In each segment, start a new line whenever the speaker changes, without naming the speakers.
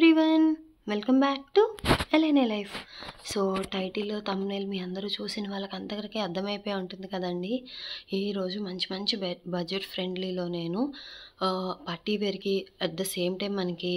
Everyone, welcome back to L N A life. So title thumbnail మీ అందరూ చూసిన వాళ్ళకి అందరికీ అర్థమైపోయి ఉంటుంది కదండి. ఈరోజు మంచి మంచి బడ్జెట్ ఫ్రెండ్లీలో నేను పార్టీ వేర్కి అట్ ద సేమ్ టైం మనకి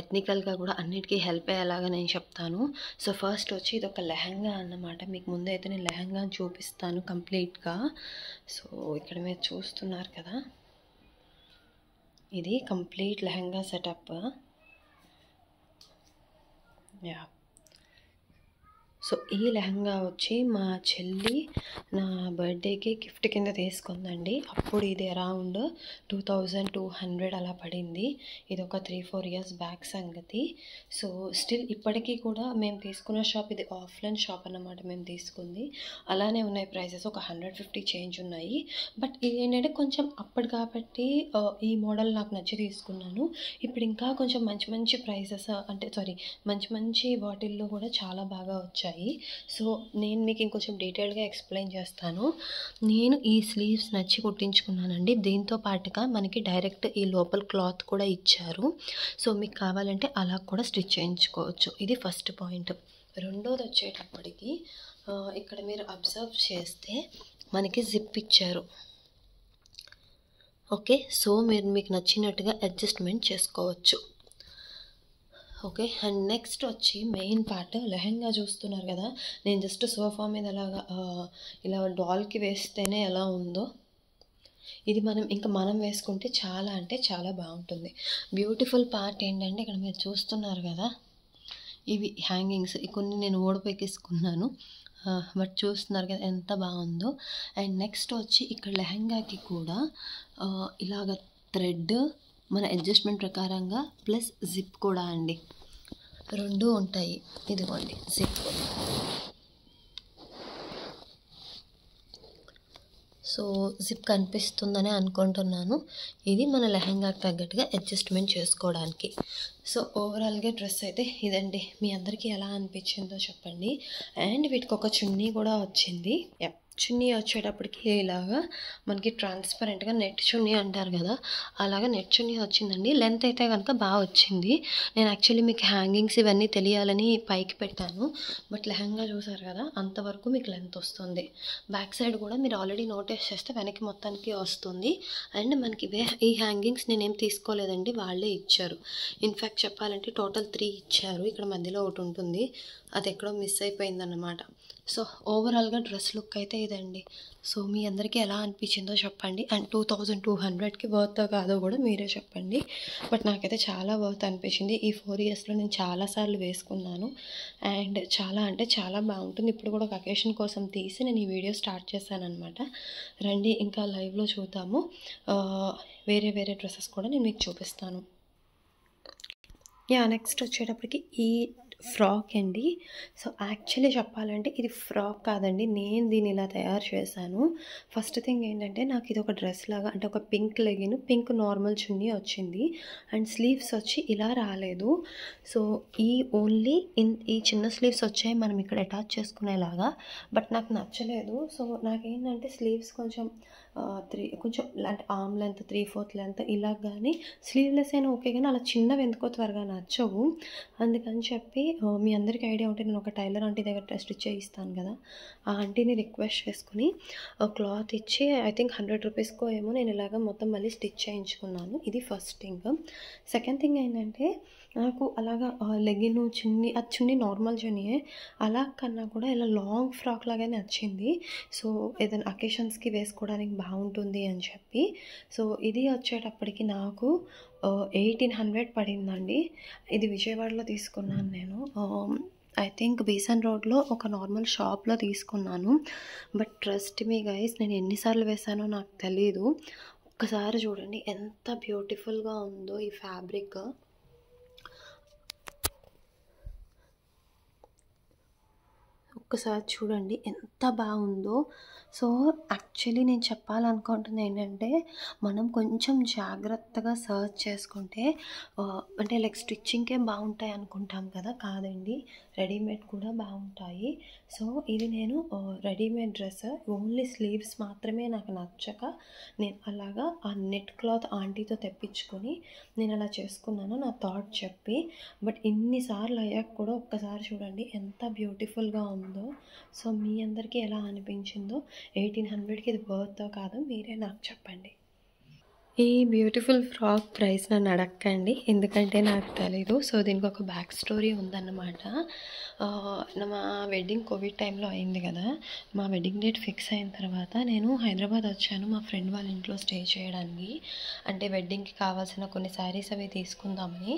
ఎథ్నికల్గా కూడా అన్నిటికీ హెల్ప్ అయ్యేలాగా నేను చెప్తాను. సో ఫస్ట్ వచ్చి ఇది ఒక లెహంగా అన్నమాట. మీకు ముందు అయితే నేను లెహంగాని చూపిస్తాను కంప్లీట్గా. సో ఇక్కడ మీరు చూస్తున్నారు కదా, ఇది complete lehenga setup. Yeah, so ఈ లెహంగా వచ్చి మా చెల్లి నా బర్త్డేకి గిఫ్ట్ కింద తీసుకుందండి. అప్పుడు ఇది అరౌండ్ 2200 అలా పడింది. ఇది ఒక 3-4 ఇయర్స్ బ్యాక్ సంగతి. సో స్టిల్ ఇప్పటికీ కూడా మేము తీసుకున్న షాప్ ఇది ఆఫ్లైన్ షాప్ అన్నమాట. మేము తీసుకుంది అలానే ఉన్నాయి ప్రైసెస్, ఒక 150 చేంజ్ ఉన్నాయి. బట్ ఇది ఏంటంటే కొంచెం అప్పటి కాబట్టి ఈ మోడల్ నాకు నచ్చి తీసుకున్నాను. ఇప్పుడు ఇంకా కొంచెం మంచి మంచి ప్రైసెస్ మంచి మంచి వాటిల్లో కూడా చాలా బాగా వచ్చాయి. సో నేను మీకు ఇంకొంచెం డీటెయిల్గా ఎక్స్ప్లెయిన్ చేస్తాను. నేను ఈ స్లీవ్స్ నచ్చి కుట్టించుకున్నానండి. దీంతో పాటుగా మనకి డైరెక్ట్ ఈ లోపల క్లాత్ కూడా ఇచ్చారు. సో మీకు కావాలంటే అలా కూడా స్టిచ్ చేయించుకోవచ్చు. ఇది ఫస్ట్ పాయింట్. రెండోది వచ్చేటప్పటికి ఇక్కడ మీరు అబ్జర్వ్ చేస్తే మనకి జిప్ ఇచ్చారు. ఓకే, సో మీరు మీకు నచ్చినట్టుగా అడ్జస్ట్మెంట్ చేసుకోవచ్చు. ఓకే, అండ్ నెక్స్ట్ వచ్చి మెయిన్ పార్ట్ లెహంగా చూస్తున్నారు కదా. నేను జస్ట్ సోఫా మీద ఇలా డాల్కి వేస్తేనే ఎలా ఉందో, ఇది మనం వేసుకుంటే చాలా అంటే చాలా బాగుంటుంది. బ్యూటిఫుల్ పార్ట్ ఏంటంటే ఇక్కడ మీరు చూస్తున్నారు కదా, ఇవి హ్యాంగింగ్స్ కొన్ని నేను ఓడిపెక్కేసుకున్నాను. బట్ చూస్తున్నారు కదా ఎంత బాగుందో. అండ్ నెక్స్ట్ వచ్చి ఇక్కడ లెహంగాకి కూడా ఇలాగ థ్రెడ్ మన అడ్జస్ట్మెంట్ ప్రకారంగా ప్లస్ జిప్ కూడా అండి, రెండు ఉంటాయి. ఇదిగోండి జిప్. సో జిప్ కనిపిస్తుందని అనుకుంటున్నాను. ఇది మన లెహంగాకి తగ్గట్టుగా అడ్జస్ట్మెంట్ చేసుకోవడానికి. సో ఓవరాల్గా డ్రెస్ అయితే ఇదండి. మీ అందరికీ ఎలా అనిపించిందో చెప్పండి. అండ్ వీటికి ఒక చున్నీ కూడా వచ్చింది. చున్నీ వచ్చేటప్పటికి ఇలాగా మనకి ట్రాన్స్పరెంట్గా నెట్ చున్నీ అంటారు కదా, అలాగా నెట్ చున్నీ వచ్చిందండి. లెంత్ అయితే కనుక బాగా వచ్చింది. నేను యాక్చువల్లీ మీకు హ్యాంగింగ్స్ ఇవన్నీ తెలియాలని పైకి పెట్టాను. బట్ లెహంగా చూసారు కదా, అంతవరకు మీకు లెంత్ వస్తుంది. బ్యాక్ సైడ్ కూడా మీరు ఆల్రెడీ నోటీస్ చేస్తే వెనక్కి మొత్తానికి వస్తుంది. అండ్ మనకి ఈ హ్యాంగింగ్స్ నేనేం తీసుకోలేదండి, వాళ్ళే ఇచ్చారు. ఇన్ఫ్యాక్ట్ చెప్పాలంటే టోటల్ 3 ఇచ్చారు. ఇక్కడ మధ్యలో ఒకటి ఉంటుంది, అది ఎక్కడో మిస్ అయిపోయిందన్నమాట. సో ఓవరాల్గా డ్రెస్ లుక్ అయితే ఇదండి. సో మీ అందరికీ ఎలా అనిపించిందో చెప్పండి. అండ్ 2200కి వర్త్ కాదో కూడా మీరే చెప్పండి. బట్ నాకైతే చాలా వర్త్ అనిపించింది. ఈ 4 ఇయర్స్లో నేను చాలాసార్లు వేసుకున్నాను అండ్ చాలా అంటే చాలా బాగుంటుంది. ఇప్పుడు కూడా ఒక అకేషన్ కోసం తీసి నేను ఈ వీడియో స్టార్ట్ చేశాను అనమాట. రండి ఇంకా లైవ్లో చూద్దాము. వేరే వేరే డ్రెస్సెస్ కూడా నేను మీకు చూపిస్తాను. నెక్స్ట్ వచ్చేటప్పటికి ఈ ఫ్రాక్ అండి. సో యాక్చువల్లీ చెప్పాలంటే ఇది ఫ్రాక్ కాదండి, నేను దీన్ని ఇలా తయారు చేశాను. ఫస్ట్ థింగ్ ఏంటంటే నాకు ఇది ఒక డ్రెస్ లాగా, అంటే ఒక పింక్ లెగిన్, పింక్ నార్మల్ చున్నీ వచ్చింది. అండ్ స్లీవ్స్ వచ్చి ఇలా రాలేదు. సో ఈ చిన్న స్లీవ్స్ వచ్చాయి మనం ఇక్కడ అటాచ్ చేసుకునేలాగా. బట్ నాకు నచ్చలేదు. సో నాకేంటంటే స్లీవ్స్ కొంచెం అంటే ఆర్మ్ లెంత్ 3/4 లెంత్ ఇలా, కానీ స్లీవ్లెస్ అయినా ఓకే, కానీ అలా చిన్నవి ఎందుకో త్వరగా నచ్చవు. అందుకని చెప్పి మీ అందరికీ ఐడియా ఉంటే నేను ఒక టైలర్ ఆంటీ దగ్గర స్టిచ్ చేయిస్తాను కదా, ఆ ఆంటీని రిక్వెస్ట్ చేసుకుని క్లాత్ ఇచ్చి ఐ థింక్ 100 రూపీస్కో ఏమో నేను ఇలాగ మొత్తం మళ్ళీ స్టిచ్ చేయించుకున్నాను. ఇది ఫస్ట్ థింగ్. సెకండ్ థింగ్ ఏంటంటే నాకు అలాగా లెగిన్ చున్నీ నార్మల్ చున్నీయే, అలా కన్నా కూడా ఇలా లాంగ్ ఫ్రాక్ లాగానే నచ్చింది. సో ఏదైనా అకేషన్స్కి వేసుకోవడానికి బాగుంటుంది అని చెప్పి. సో ఇది వచ్చేటప్పటికి నాకు 1800 పడిందండి. ఇది విజయవాడలో తీసుకున్నాను నేను. ఐ థింక్ బీసన్ రోడ్లో ఒక నార్మల్ షాప్లో తీసుకున్నాను. బట్ ట్రస్ట్ మీ గైస్, నేను ఎన్నిసార్లు వేసానో నాకు తెలీదు. ఒక్కసారి చూడండి ఎంత బ్యూటిఫుల్గా ఉందో ఈ ఫ్యాబ్రిక్. ఒక్కసారి చూడండి ఎంత బాగుందో. సో యాక్చువల్లీ నేను చెప్పాలనుకుంటుంది ఏంటంటే, మనం కొంచెం జాగ్రత్తగా సర్చ్ చేసుకుంటే అంటే లైక్ స్టిచ్చింగ్కే బాగుంటాయి అనుకుంటాం కదా, కాదండి, రెడీమేడ్ కూడా బాగుంటాయి. సో ఇది నేను రెడీమేడ్ డ్రెస్ ఓన్లీ స్లీవ్స్ మాత్రమే నాకు నచ్చక నేను అలాగా ఆ నెట్ క్లాత్ ఆంటీతో తెప్పించుకొని నేను అలా చేసుకున్నాను నా థాట్ చెప్పి. బట్ ఇన్నిసార్లు అయ్యాక కూడా ఒక్కసారి చూడండి ఎంత బ్యూటిఫుల్గా ఉందో. సో మీ అందరికీ ఎలా అనిపించిందో, 1800కి ఇది వర్త్ కాదో మీరే నాకు చెప్పండి. ఈ బ్యూటిఫుల్ ఫ్రాక్ ప్రైస్ నన్ను అడగకండి, ఎందుకంటే నాకు తెలీదు. సో దీనికి ఒక బ్యాక్ స్టోరీ ఉందన్నమాట. మా వెడ్డింగ్ కోవిడ్ టైంలో అయింది కదా, మా వెడ్డింగ్ డేట్ ఫిక్స్ అయిన తర్వాత నేను హైదరాబాద్ వచ్చాను మా ఫ్రెండ్ వాళ్ళ ఇంట్లో స్టే చేయడానికి. అంటే వెడ్డింగ్కి కావాల్సిన కొన్ని శారీస్ అవి తీసుకుందామని.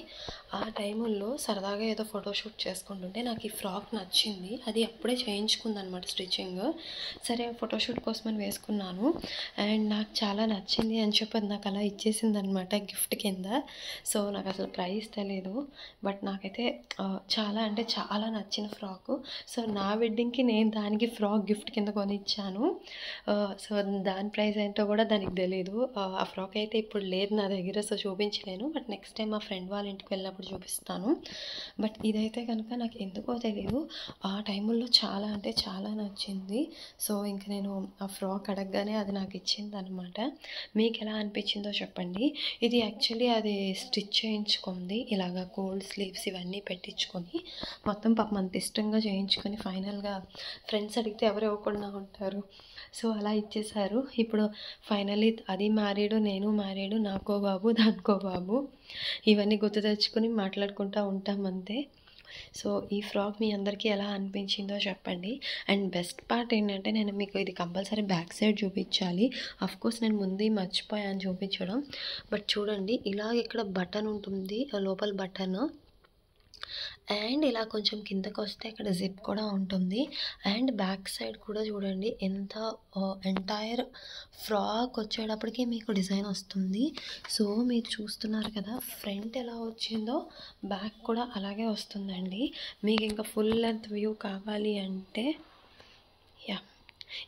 ఆ టైముల్లో సరదాగా ఏదో ఫోటోషూట్ చేసుకుంటుంటే నాకు ఈ ఫ్రాక్ నచ్చింది. అది అప్పుడే చేయించుకుందనమాట స్టిచ్చింగ్. సరే ఫోటోషూట్ కోసమని వేసుకున్నాను అండ్ నాకు చాలా నచ్చింది అని చెప్పి అది నాకు అలా ఇచ్చేసిందనమాట గిఫ్ట్ కింద. సో నాకు అసలు ప్రైస్ తెలియదు, బట్ నాకైతే చాలా అంటే చాలా నచ్చిన ఫ్రాకు. సో నా వెడ్డింగ్కి నేను దానికి ఫ్రాక్ గిఫ్ట్ కింద కొనిచ్చాను. సో దాని ప్రైస్ ఏంటో కూడా దానికి తెలియదు. ఆ ఫ్రాక్ అయితే ఇప్పుడు లేదు నా దగ్గర, సో చూపించలేను. బట్ నెక్స్ట్ టైం మా ఫ్రెండ్ వాళ్ళ ఇంటికి వెళ్ళినప్పుడు చూపిస్తాను. బట్ ఇదైతే కనుక నాకు ఎందుకో తెలియదు, ఆ టైముల్లో చాలా అంటే చాలా నచ్చింది. సో ఇంక నేను ఆ ఫ్రాక్ అడగగానే అది నాకు ఇచ్చింది అనమాట. మీకు ఎలా అనిపించిందో చెప్పండి. ఇది యాక్చువల్లీ అది స్టిచ్ చేయించుకుంది, ఇలాగ కోల్డ్ స్లీవ్స్ ఇవన్నీ పెట్టించుకొని మొత్తం పాపం అంత ఇష్టంగా చేయించుకొని ఫైనల్గా ఫ్రెండ్స్ అడిగితే ఎవరు ఇవ్వకుండా ఉంటారు, సో అలా ఇచ్చేశారు. ఇప్పుడు ఫైనల్లీ అది మ్యారీడు, నేను మ్యారీడు, నాకో బాబు దానికో బాబు, ఇవన్నీ గుర్తు తెచ్చుకొని మాట్లాడుకుంటూ ఉంటాం అంతే. సో ఈ ఫ్రాక్ మీ అందరికీ ఎలా అనిపించిందో చెప్పండి. అండ్ బెస్ట్ పార్ట్ ఏంటంటే, నేను మీకు ఇది కంపల్సరీ బ్యాక్ సైడ్ చూపించాలి. అఫ్కోర్స్ నేను ముందు మర్చిపోయాను చూపించడం. బట్ చూడండి ఇలా ఇక్కడ బటన్ ఉంటుంది, లోపల బటన్, అండ్ ఇలా కొంచెం కిందకు వస్తే ఇక్కడ జిప్ కూడా ఉంటుంది. అండ్ బ్యాక్ సైడ్ కూడా చూడండి ఎంత ఎంటైర్ ఫ్రాక్ వచ్చేటప్పటికి మీకు డిజైన్ వస్తుంది. సో మీరు చూస్తున్నారు కదా ఫ్రంట్ ఎలా వచ్చిందో బ్యాక్ కూడా అలాగే వస్తుందండి. మీకు ఇంకా ఫుల్ లెంత్ వ్యూ కావాలి అంటే యా,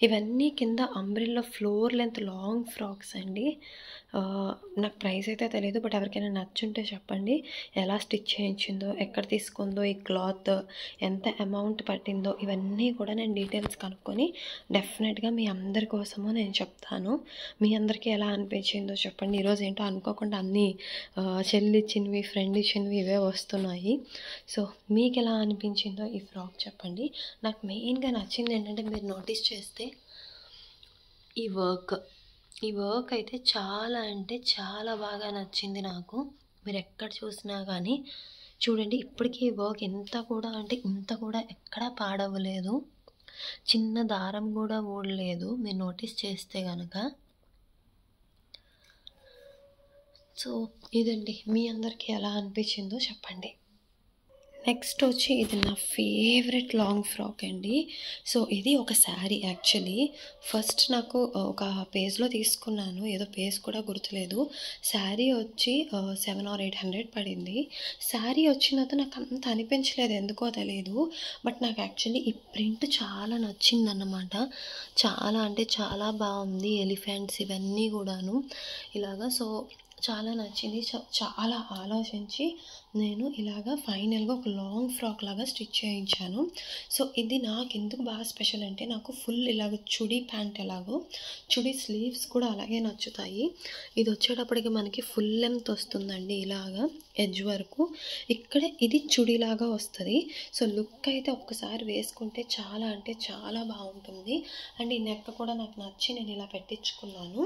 ఇవన్నీ కింద umbrella floor length long frocks అండి. నాకు ప్రైస్ అయితే తెలియదు, బట్ ఎవరికైనా నచ్చుంటే చెప్పండి ఎలా స్టిచ్ చేయించిందో, ఎక్కడ తీసుకుందో, ఈ క్లాత్ ఎంత అమౌంట్ పట్టిందో, ఇవన్నీ కూడా నేను డీటెయిల్స్ కనుక్కొని డెఫినెట్గా మీ అందరి కోసము నేను చెప్తాను. మీ అందరికీ ఎలా అనిపించిందో చెప్పండి. ఈరోజు ఏంటో అనుకోకుండా అన్నీ చెల్లి ఇచ్చినవి, ఫ్రెండ్ ఇచ్చినవి ఇవే వస్తున్నాయి. సో మీకు ఎలా అనిపించిందో ఈ ఫ్రాక్ చెప్పండి. నాకు మెయిన్గా నచ్చింది ఏంటంటే, మీరు నోటీస్ చేస్తే ఈ వర్క్ అయితే చాలా అంటే చాలా బాగా నచ్చింది నాకు. మీరు ఎక్కడ చూసినా కానీ చూడండి, ఇప్పటికీ ఈ వర్క్ ఎంత కూడా అంటే ఇంత కూడా ఎక్కడా పాడవలేదు, చిన్న దారం కూడా ఊడలేదు మీరు నోటీస్ చేస్తే కనుక. సో ఇదండి, మీ అందరికీ ఎలా అనిపించిందో చెప్పండి. నెక్స్ట్ వచ్చి ఇది నా ఫేవరెట్ లాంగ్ ఫ్రాక్ అండి. సో ఇది ఒక శారీ యాక్చువల్లీ. ఫస్ట్ నాకు ఒక పేజ్లో తీసుకున్నాను, ఏదో పేజ్ కూడా గుర్తులేదు. శారీ వచ్చి 700 or 800 పడింది. శారీ వచ్చిన తర్వాత నాకు అంత అనిపించలేదు, ఎందుకో తెలియదు. బట్ నాకు యాక్చువల్లీ ఈ ప్రింట్ చాలా నచ్చిందన్నమాట. చాలా అంటే చాలా బాగుంది, ఎలిఫెంట్స్ ఇవన్నీ కూడాను ఇలాగా. సో చాలా నచ్చింది. చాలా ఆలోచించి నేను ఇలాగా ఫైనల్గా ఒక లాంగ్ ఫ్రాక్ లాగా స్టిచ్ చేయించాను. సో ఇది నాకు ఎందుకు బాగా స్పెషల్ అంటే, నాకు ఫుల్ ఇలాగ చుడీ ప్యాంట్ ఎలాగో చుడీ స్లీవ్స్ కూడా అలాగే నచ్చుతాయి. ఇది వచ్చేటప్పటికి మనకి ఫుల్ లెంత్ వస్తుందండి, ఇలాగా ఎడ్జ్ వరకు. ఇక్కడే ఇది చుడీలాగా వస్తుంది. సో లుక్ అయితే ఒక్కసారి వేసుకుంటే చాలా అంటే చాలా బాగుంటుంది. అండ్ ఈ నెక్ కూడా నాకు నచ్చి నేను ఇలా పెట్టించుకున్నాను.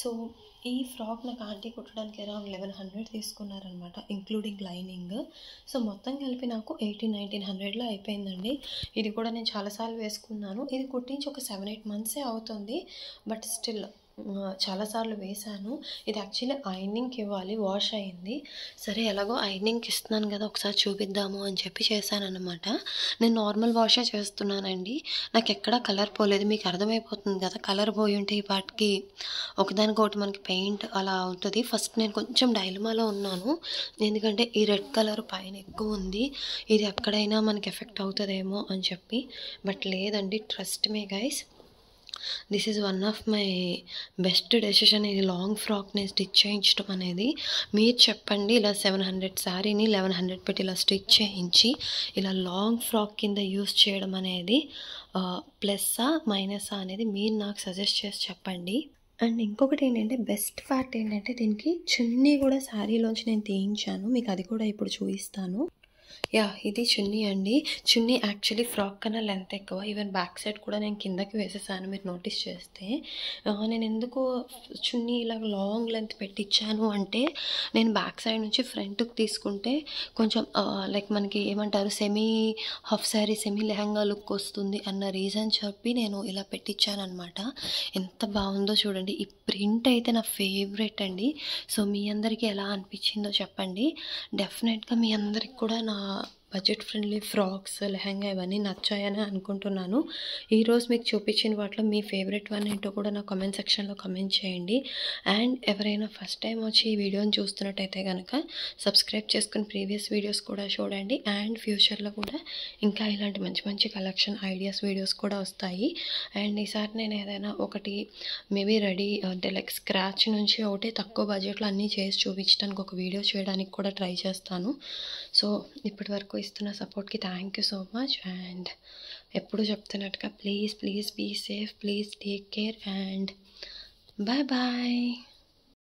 సో ఈ ఫ్రాక్ నాకు ఆంటీ కుట్టడానికి అరౌండ్ 1100 తీసుకున్నారనమాట, ఇంక్లూడింగ్ లైనింగ్. సో మొత్తం కలిపి నాకు 1800-1900లో అయిపోయిందండి. ఇది కూడా నేను చాలాసార్లు వేసుకున్నాను. ఇది కుట్టించి ఒక 7-8 months అవుతుంది. బట్ స్టిల్ చాలాసార్లు వేశాను. ఇది యాక్చువల్లీ ఐరనింగ్‌కి ఇవ్వాలి. వాష్ అయింది. సరే ఎలాగో ఐరనింగ్‌కి ఇస్తున్నాను కదా! ఒకసారి చూపిద్దాము అని చెప్పి చేశాననమాట. నేను నార్మల్ వాషే చేస్తున్నానండి. నాకెక్కడా కలర్ పోలేదు. మీకు అర్థమైపోతుంది కదా! కలర్ పోయుంటే ఈ పాటికి ఒకదానికొకటి మనకి పెయింట్ అలా అవుతది. ఫస్ట్ నేను కొంచెం డైలమాలో ఉన్నాను. ఎందుకంటే ఈ రెడ్ కలర్ పైన ఎక్కువుంది. ఇది ఎక్కడైనా మనకి ఎఫెక్ట్ అవుతదేమో అని చెప్పి. బట్ లేదండి. Trust me guys. This is one of my best decision. ఇది లాంగ్ ఫ్రాక్ నేను స్టిచ్ చేయించడం అనేది. మీరు చెప్పండి, ఇలా 700 శారీని 1100 పెట్టి ఇలా స్టిచ్ చేయించి ఇలా లాంగ్ ఫ్రాక్ కింద యూస్ చేయడం అనేది ప్లస్సా మైనసా అనేది మీరు నాకు సజెస్ట్ చేసి చెప్పండి. అండ్ ఇంకొకటి ఏంటంటే బెస్ట్ పార్ట్ ఏంటంటే దీనికి చున్నీ కూడా శారీలోంచి నేను తీయించాను. మీకు అది కూడా ఇప్పుడు చూపిస్తాను. యాహ్! ఇది చున్నీ అండి. చున్నీ యాక్చువల్లీ ఫ్రాక్ కన్నా లెంత్ ఎక్కువ. ఈవెన్ బ్యాక్ సైడ్ కూడా నేను కిందకి వేసేసాను మీరు నోటీస్ చేస్తే. నేనెందుకు చున్నీ ఇలాగ లాంగ్ లెంత్ పెట్టిచ్చాను అంటే, నేను బ్యాక్ సైడ్ నుంచి ఫ్రంట్‌కి తీసుకుంటే కొంచెం లైక్ మనకి ఏమంటారు half sari, semi lehenga look వస్తుంది అన్న రీజన్ చెప్పి నేను ఇలా పెట్టిచ్చాననమాట. ఎంత బావుందో చూడండి. ఈ ప్రింట్ అయితే నా ఫేవరెట్ అండి. సో, మీ అందరికీ ఎలా అనిపిచ్చిందో చెప్పండి. డెఫినెట్‌గా మీ అందరికి కూడా నా బడ్జెట్ ఫ్రెండ్లీ ఫ్రాక్స్, లెహంగా ఇవన్నీ నచ్చాయని అనుకుంటున్నాను. ఈరోజు మీకు చూపించిన వాటిలో మీ ఫేవరెట్ వన్ ఏంటో కూడా నా కామెంట్ సెక్షన్‌లో కామెంట్ చేయండి. అండ్ ఎవరైనా ఫస్ట్ టైం వచ్చి ఈ వీడియోని చూస్తున్నట్టయితే గనక సబ్స్క్రైబ్ చేసుకొని ప్రీవియస్ వీడియోస్ కూడా చూడండి. అండ్ ఫ్యూచర్‌లో కూడా ఇంకా ఇలాంటి మంచి మంచి కలెక్షన్ ఐడియాస్ వీడియోస్ కూడా వస్తాయి. అండ్ ఈసారి నేను ఏదైనా ఒకటి మేబీ రెడీ అంటే లైక్ స్క్రాచ్ నుంచి ఒకటి తక్కువ బడ్జెట్‌లో అన్నీ చేసి చూపించడానికి ఒక వీడియో చేయడానికి కూడా ట్రై చేస్తాను. సో, ఇప్పటి వరకు ఇస్తున్న సపోర్ట్‌కి thank you so much. And ఎప్పుడు చెప్తున్నట్టుగా please be safe, please take care and bye bye.